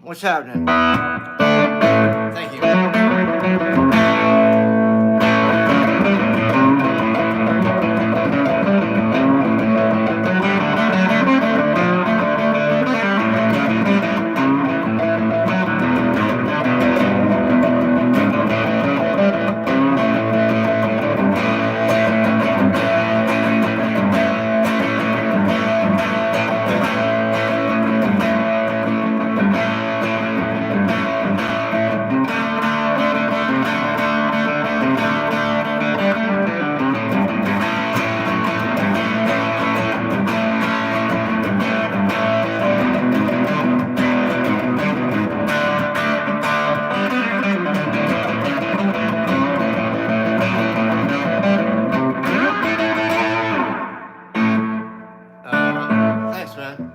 What's happening? Thank you. Thanks, man.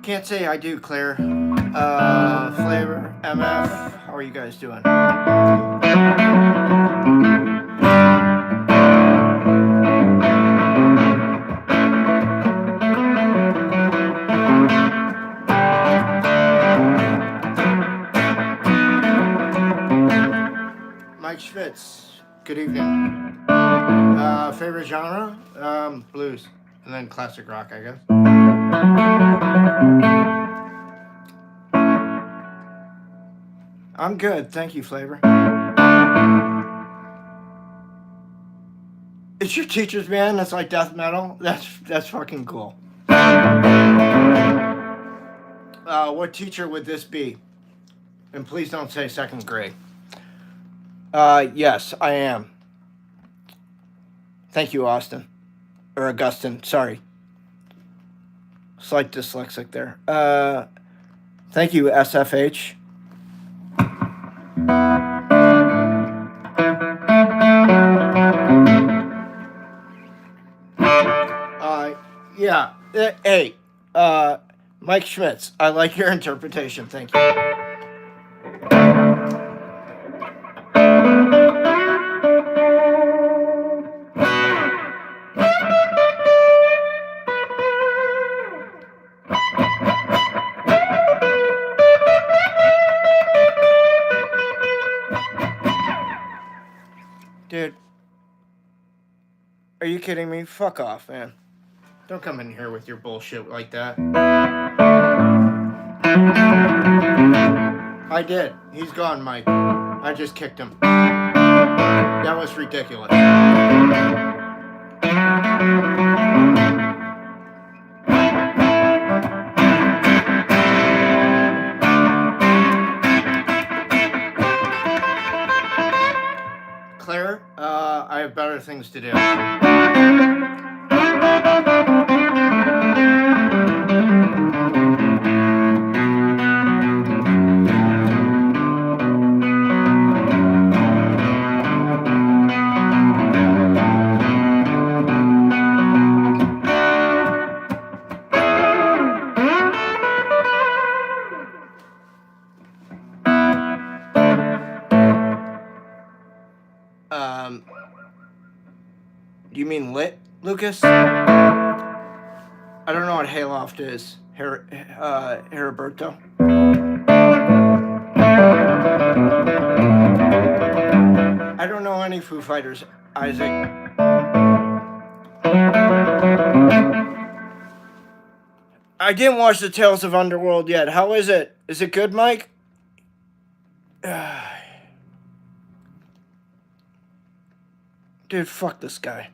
Can't say I do, Claire. Flavor, MF, how are you guys doing? Mike Schmitz, good evening. Favorite genre? Blues, and then classic rock, I guess. I'm good, thank you, Flavor. It's your teacher's band that's like death metal? That's fucking cool. What teacher would this be? And please don't say second grade. Yes, I am. Thank you, Austin. Or Augustine, sorry. Slight dyslexic there. Thank you, SFH. Yeah. Hey, Mike Schmitz, I like your interpretation. Thank you. Dude, are you kidding me? Fuck off, man. Don't come in here with your bullshit like that. I did. He's gone, Mike. I just kicked him. That was ridiculous. Claire, I have better things to do. Do you mean lit, Lucas? I don't know what Hayloft is. Heriberto. I don't know any Foo Fighters, Isaac. I didn't watch the Tales of Underworld yet. How is it? Is it good, Mike? Dude, fuck this guy.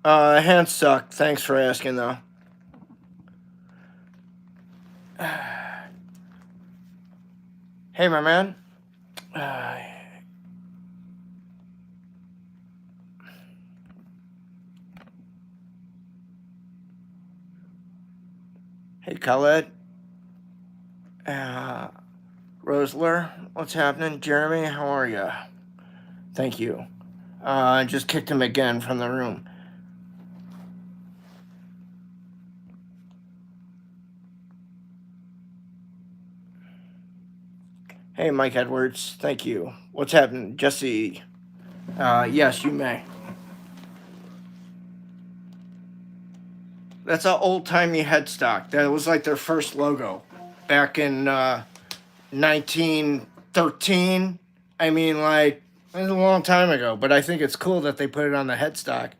Hands suck. Thanks for asking, though. Hey, my man. Hey, Khaled. Rosler, what's happening? Jeremy, how are you? Thank you. I just kicked him again from the room. Hey, Mike Edwards, thank you. What's happening? Jesse, yes, you may. That's an old-timey headstock. That was like their first logo back in 1913. I mean, like, it was a long time ago, but I think it's cool that they put it on the headstock.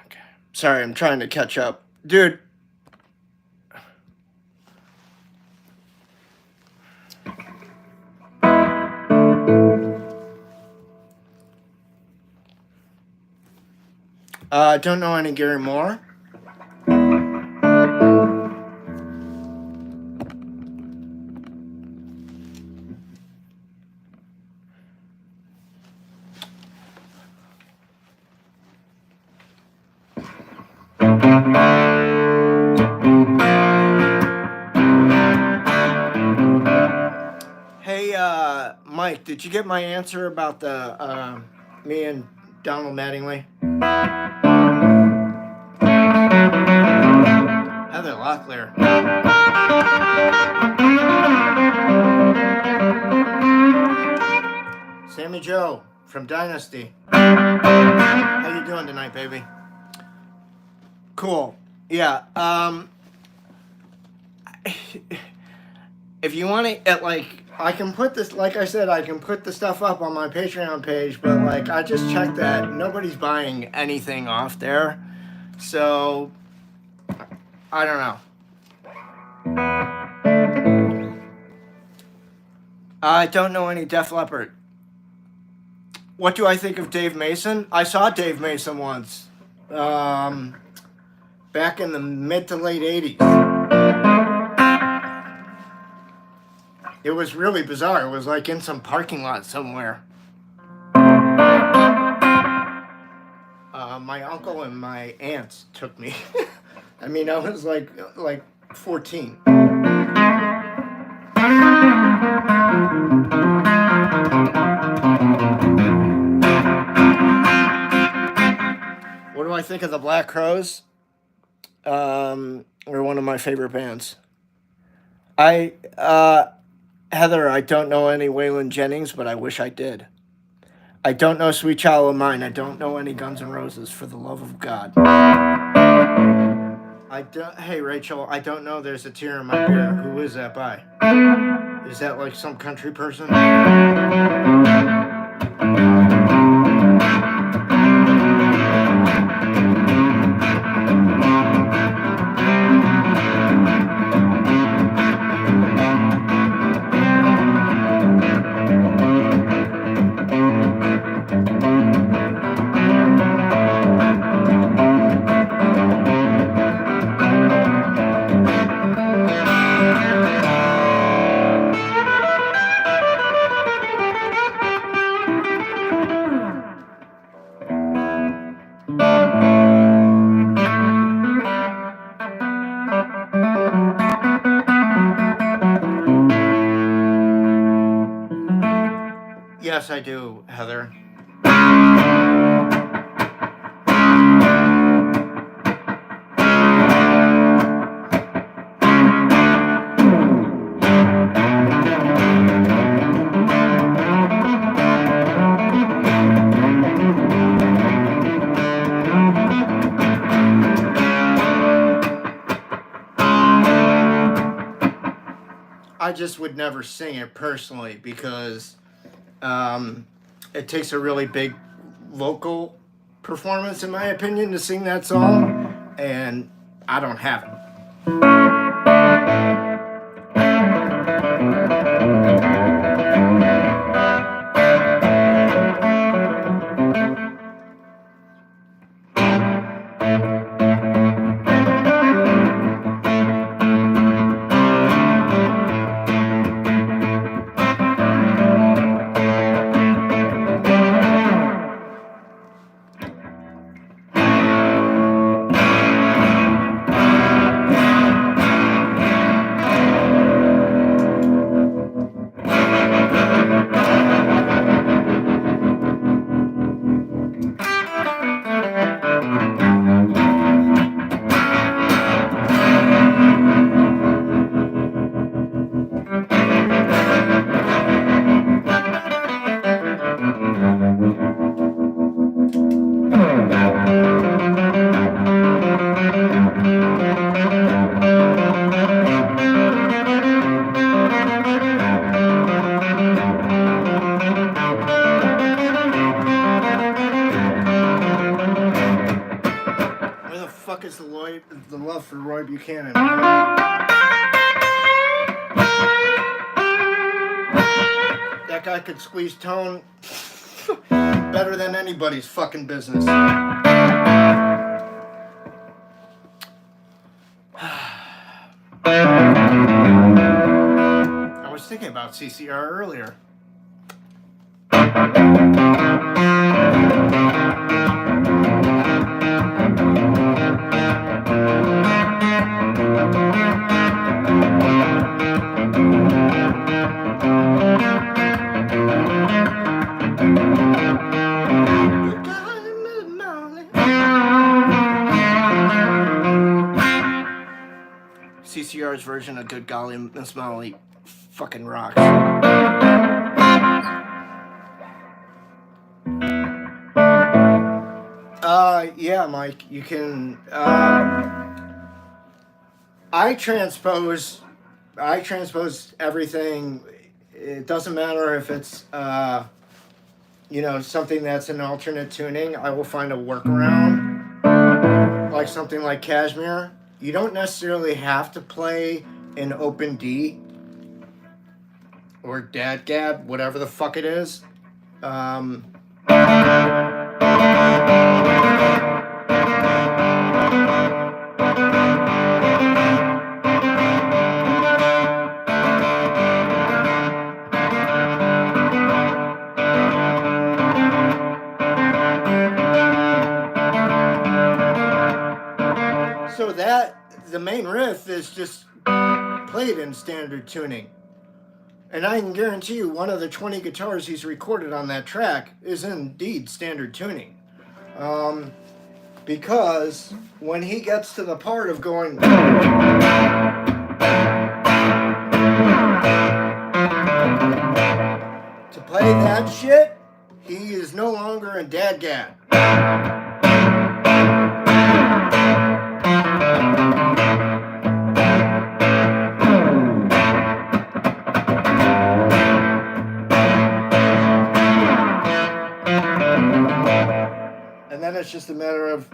Okay. Sorry, I'm trying to catch up. Dude. Don't know any Gary Moore. Hey, Mike, did you get my answer about the me and Donald Mattingly? Heather Locklear. Sammy Joe from Dynasty. How you doing tonight, baby? Cool. Yeah. If you want to, like, I can put this, like I said, I can put the stuff up on my Patreon page, but, like, I just checked that nobody's buying anything off there. So, I don't know. I don't know any Def Leppard. What do I think of Dave Mason? I saw Dave Mason once. Back in the mid to late 80s. It was really bizarre. It was like in some parking lot somewhere. My uncle and my aunts took me. I mean, I was like 14. What do I think of the Black Crowes? They're one of my favorite bands. Heather, I don't know any Waylon Jennings, but I wish I did. I don't know Sweet Child of Mine. I don't know any Guns N' Roses, for the love of God. Hey, Rachel, I don't know There's a Tear in My Beer. Who is that by? Is that like some country person? Yes, I do, Heather. I just would never sing it personally because it takes a really big vocal performance, in my opinion, to sing that song, and I don't have it. fuck is the love for Roy Buchanan? That guy could squeeze tone better than anybody's fucking business. I was thinking about CCR earlier. CCR's version of Good Golly Miss Molly fucking rocks. Yeah, Mike, you can, I transpose everything. It doesn't matter if it's, you know, something that's an alternate tuning. I will find a workaround, like something like Cashmere. You don't necessarily have to play an open D or dadgad, whatever the fuck it is. So the main riff is just played in standard tuning. And I can guarantee you one of the 20 guitars he's recorded on that track is indeed standard tuning. Because when he gets to the part of going to play that shit, he is no longer in dadgad. And then it's just a matter of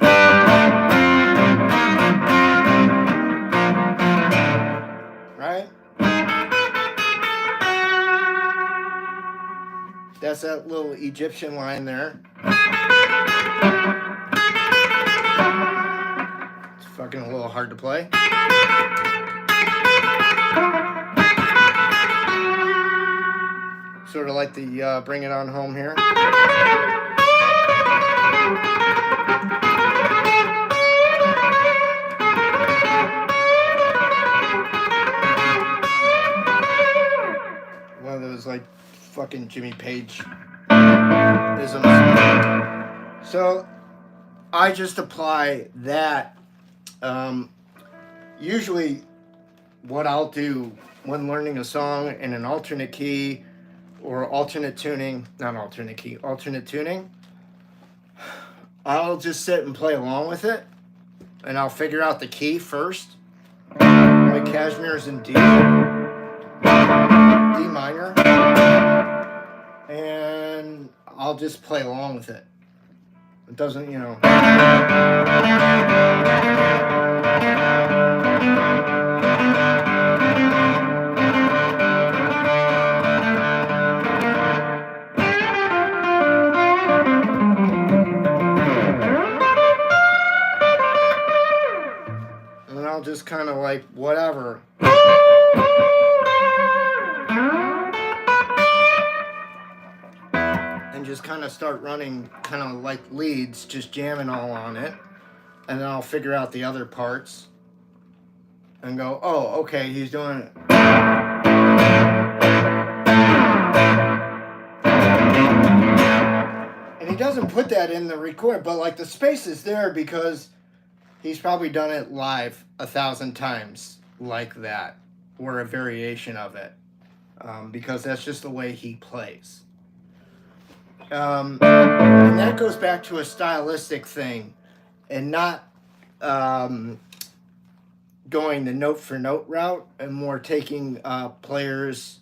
right? That's that little Egyptian line there. It's fucking a little hard to play. Sort of like the Bring It On Home here. One of those like fucking Jimmy Page isms. So I just apply that. Usually what I'll do when learning a song in an alternate key or alternate tuning, alternate tuning, I'll just sit and play along with it, and I'll figure out the key first. Like Cashmere's in D minor, and I'll just play along with it. It doesn't, you know. And I'll just kind of like, whatever. And just kind of start running kind of like leads, just jamming all on it. And then I'll figure out the other parts and go, oh, okay, he's doing it. And he doesn't put that in the record, but like the space is there because he's probably done it live 1,000 times like that, or a variation of it, because that's just the way he plays. And that goes back to a stylistic thing, and not going the note for note route, and more taking players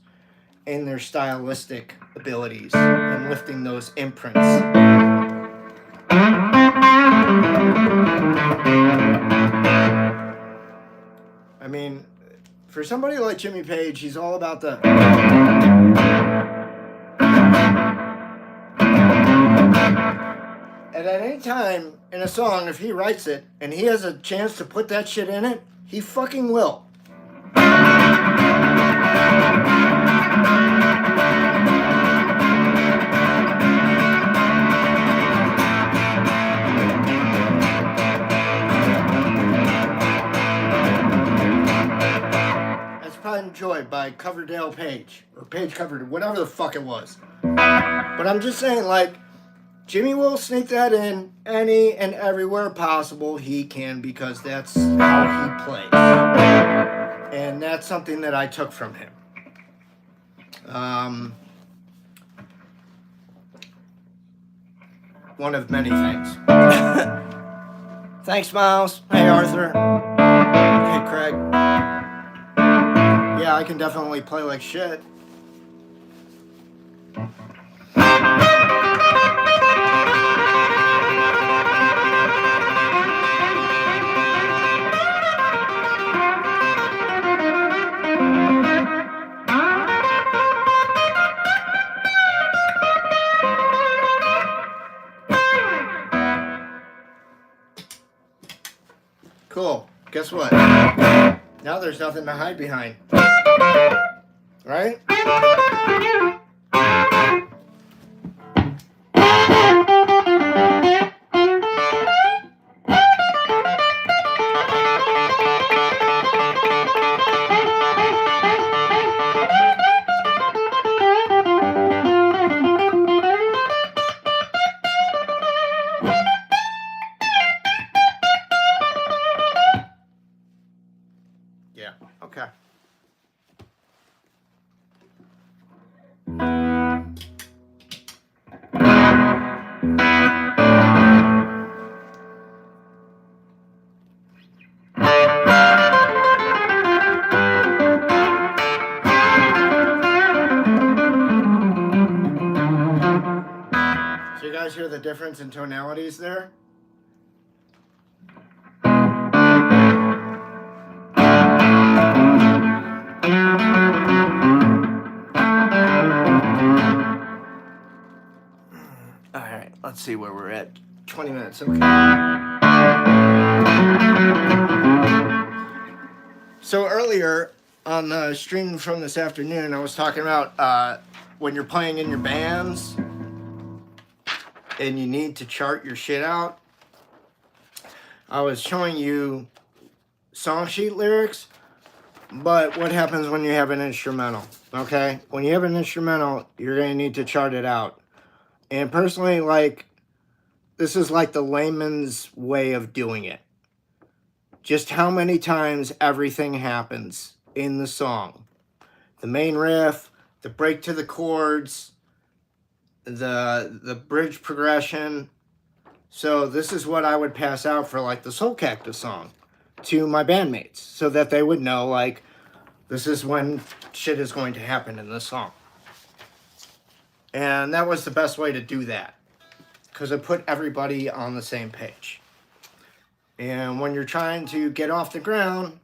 in their stylistic abilities and lifting those imprints. For somebody like Jimmy Page, he's all about the... And at any time in a song, if he writes it and he has a chance to put that shit in it, he fucking will. That's Pride and Joy by Coverdale Page, or Page Coverdale, whatever the fuck it was. But I'm just saying, like, Jimmy will sneak that in any and everywhere possible he can, because that's how he plays. And that's something that I took from him. One of many things. Thanks, Miles. Hey, Arthur. Hey, Craig. Yeah, I can definitely play like shit. Cool. Guess what? Now there's nothing to hide behind. Right? Yeah, okay. So you guys hear the difference in tonalities there? Alright, let's see where we're at. 20 minutes, okay. So earlier on the stream from this afternoon, I was talking about when you're playing in your bands and you need to chart your shit out. I was showing you song sheet lyrics, but what happens when you have an instrumental, okay? When you have an instrumental, you're going to need to chart it out. And personally, like, this is like the layman's way of doing it. Just how many times everything happens in the song. The main riff, the break to the chords, the bridge progression. So this is what I would pass out for, like, the Soulcactus song to my bandmates, so that they would know, like, this is when shit is going to happen in this song. And that was the best way to do that, because it put everybody on the same page. And when you're trying to get off the ground,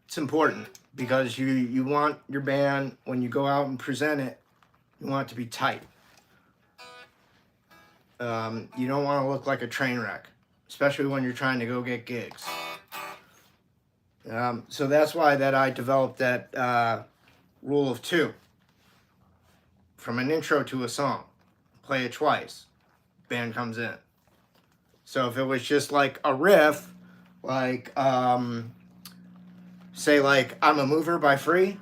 it's important, because you want your band, when you go out and present it, you want it to be tight. You don't want to look like a train wreck, especially when you're trying to go get gigs. So that's why that I developed that rule of 2. From an intro to a song, play it twice, band comes in. So if it was just like a riff, like, say like I'm a Mover by Free.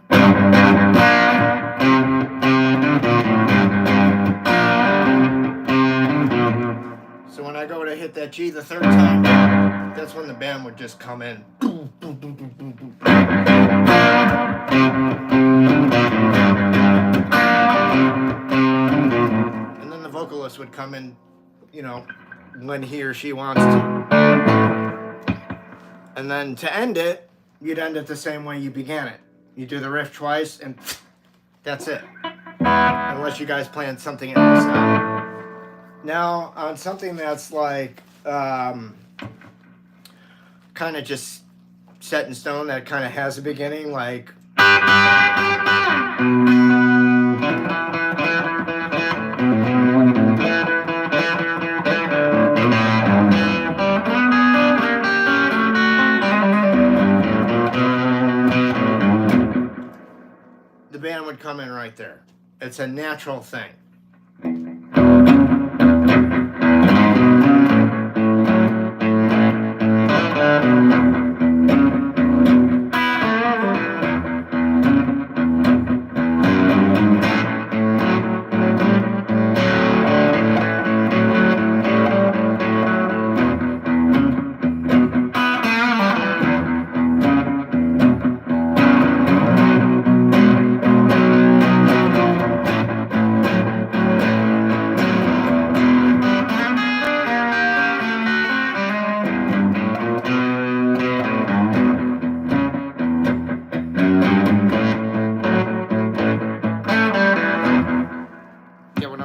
So when I go to hit that G the 3rd time, that's when the band would just come in. And then the vocalist would come in, you know, when he or she wants to. And then to end it, you'd end it the same way you began it. You do the riff twice, and that's it. Unless you guys planned something else out. Now, on something that's like, kind of just set in stone that kind of has a beginning, like. The band would come in right there. It's a natural thing.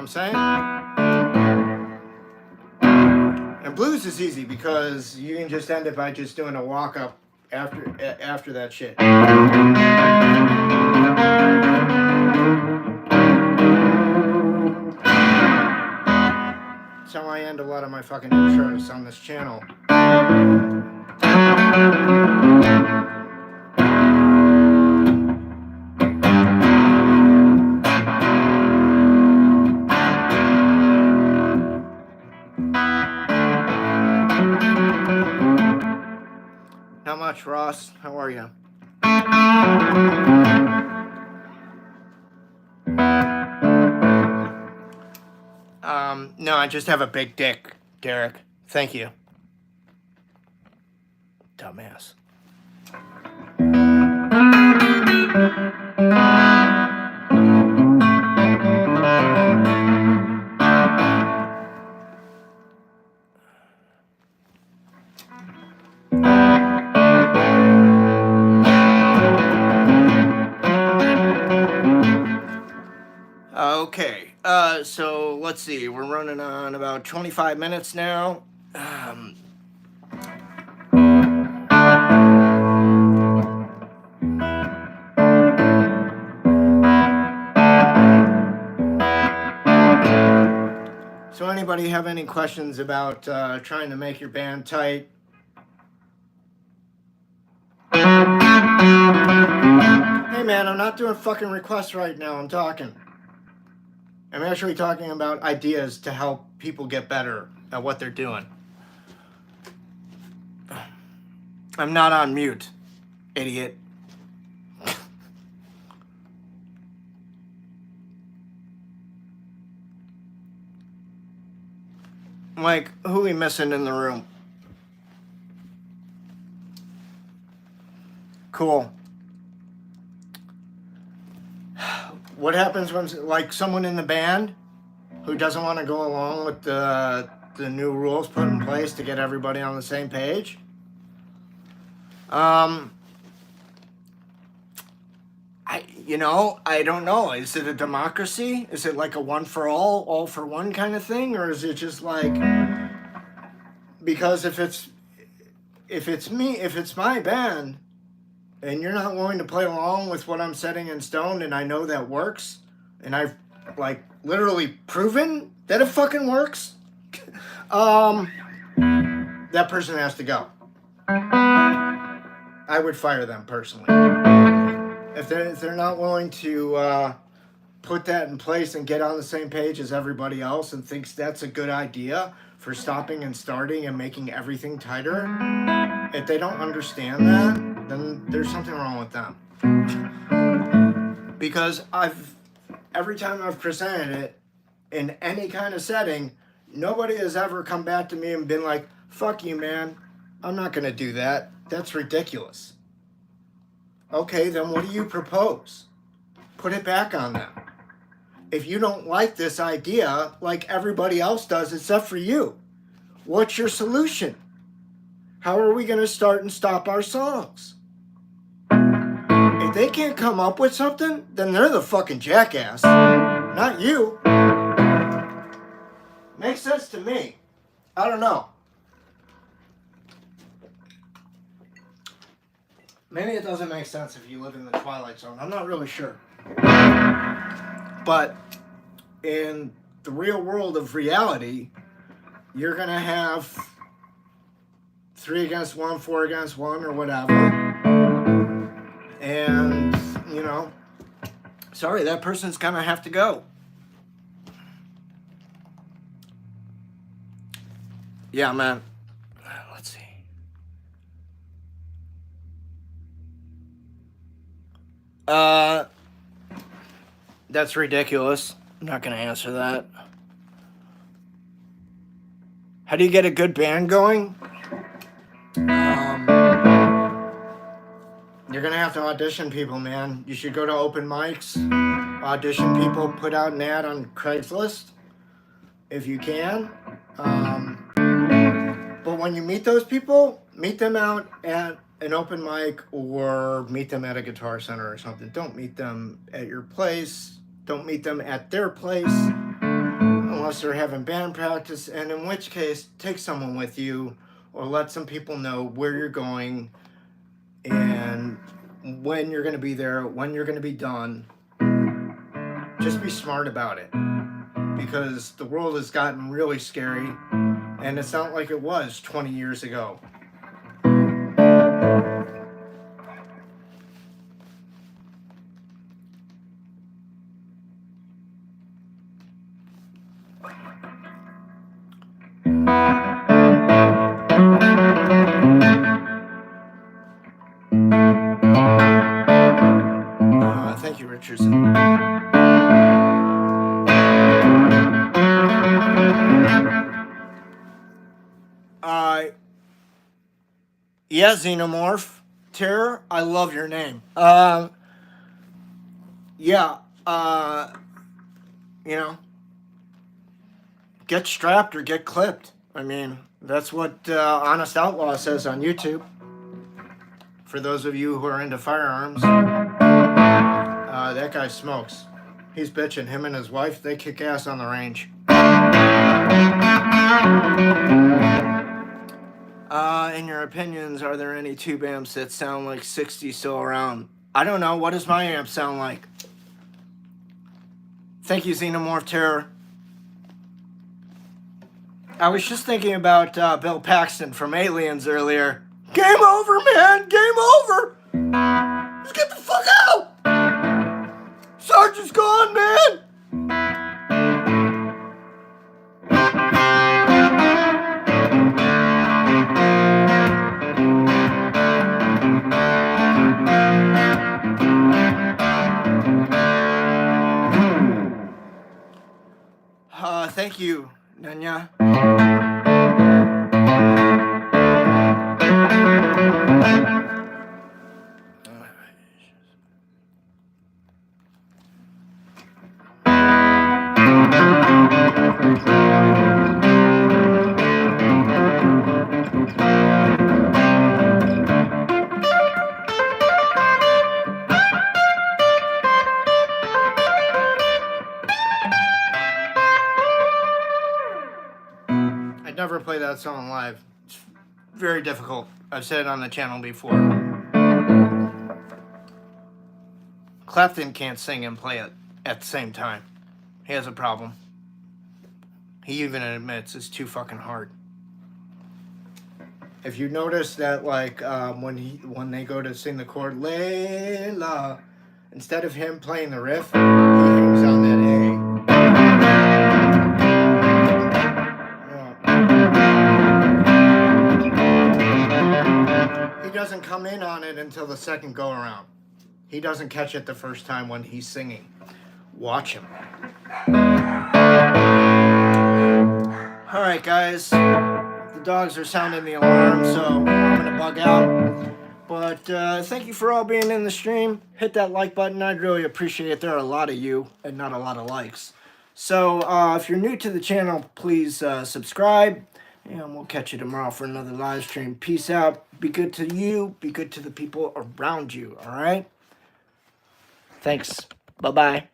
Saying? And blues is easy because you can just end it by just doing a walk up after that shit. That's how I end a lot of my fucking intros on this channel. Not much, Ross. How are you? No, I just have a big dick, Derek. Thank you. Dumbass. Okay, so let's see, we're running on about 25 minutes now. So anybody have any questions about trying to make your band tight? Hey man, I'm not doing fucking requests right now, I'm talking. I'm actually talking about ideas to help people get better at what they're doing. I'm not on mute, idiot. Like, who we missing in the room? Cool. What happens when, like, someone in the band who doesn't want to go along with the new rules put in place to get everybody on the same page? I don't know. Is it a democracy? Is it like a one for all for one kind of thing? Or is it just like, because if it's my band, and you're not willing to play along with what I'm setting in stone, and I know that works, and I've, like, literally proven that it fucking works, that person has to go. I would fire them personally. If they're not willing to put that in place and get on the same page as everybody else and thinks that's a good idea for stopping and starting and making everything tighter, if they don't understand that, then there's something wrong with them. Because every time I've presented it in any kind of setting, nobody has ever come back to me and been like, fuck you, man, I'm not going to do that. That's ridiculous. Okay, then what do you propose? Put it back on them. If you don't like this idea, like everybody else does except for you, what's your solution? How are we going to start and stop our songs? If they can't come up with something, then they're the fucking jackass, not you. Makes sense to me. I don't know. Maybe it doesn't make sense if you live in the Twilight Zone. I'm not really sure. But in the real world of reality, you're going to have 3 against 1, 4 against 1, or whatever. And, you know, sorry, that person's going to have to go. Yeah, man. Let's see. That's ridiculous. I'm not going to answer that. How do you get a good band going? You're going to have to audition people, man. You should go to open mics, audition people, put out an ad on Craigslist if you can. But when you meet those people, meet them out at an open mic or meet them at a guitar center or something. Don't meet them at your place. Don't meet them at their place unless they're having band practice, and in which case, take someone with you or let some people know where you're going and when you're going to be there, when you're going to be done. Just be smart about it, because the world has gotten really scary, and it's not like it was 20 years ago. Thank you, Richardson. Yeah, Xenomorph. Terror, I love your name. Yeah, you know, get strapped or get clipped. I mean, that's what Honest Outlaw says on YouTube. For those of you who are into firearms, that guy smokes. He's bitching. Him and his wife, they kick ass on the range. In your opinions, are there any tube amps that sound like 60 still around? I don't know. What does my amp sound like? Thank you, Xenomorph Terror. I was just thinking about Bill Paxton from Aliens earlier. Game over, man! Game over! Let's get the fuck out! Sergeant's gone, man! Thank you, Nanya. I'd never play that song live. It's very difficult. I've said it on the channel before. Clapton can't sing and play it at the same time. He has a problem. He even admits it's too fucking hard. If you notice that, like, when they go to sing the chord Layla, instead of him playing the riff, he hangs on that A. He doesn't come in on it until the second go around. He doesn't catch it the first time when he's singing. Watch him. Alright, guys. The dogs are sounding the alarm, so I'm going to bug out. But thank you for all being in the stream. Hit that like button. I'd really appreciate it. There are a lot of you and not a lot of likes. So if you're new to the channel, please subscribe. And we'll catch you tomorrow for another live stream. Peace out. Be good to you. Be good to the people around you. All right? Thanks. Bye-bye.